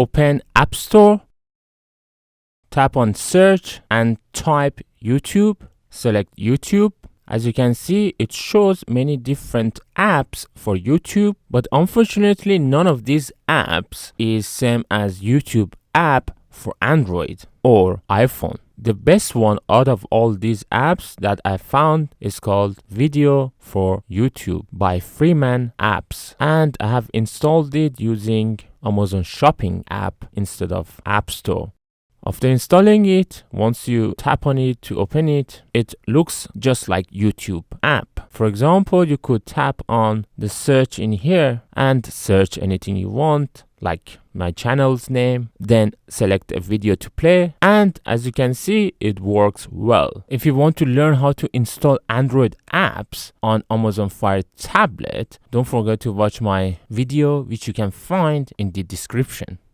open App Store, tap on search and type YouTube, select YouTube. As you can see, it shows many different apps for YouTube, but unfortunately none of these apps is same as YouTube app for Android or iPhone. The best one out of all these apps that I found is called Video for YouTube by Freeman Apps, and I have installed it using Amazon Shopping app instead of App Store. After installing it, once you tap on it to open it, it looks just like YouTube app. For example, you could tap on the search in here and search anything you want, like my channel's name, then select a video to play, and as you can see, it works well. If you want to learn how to install Android apps on Amazon Fire tablet, don't forget to watch my video, which you can find in the description.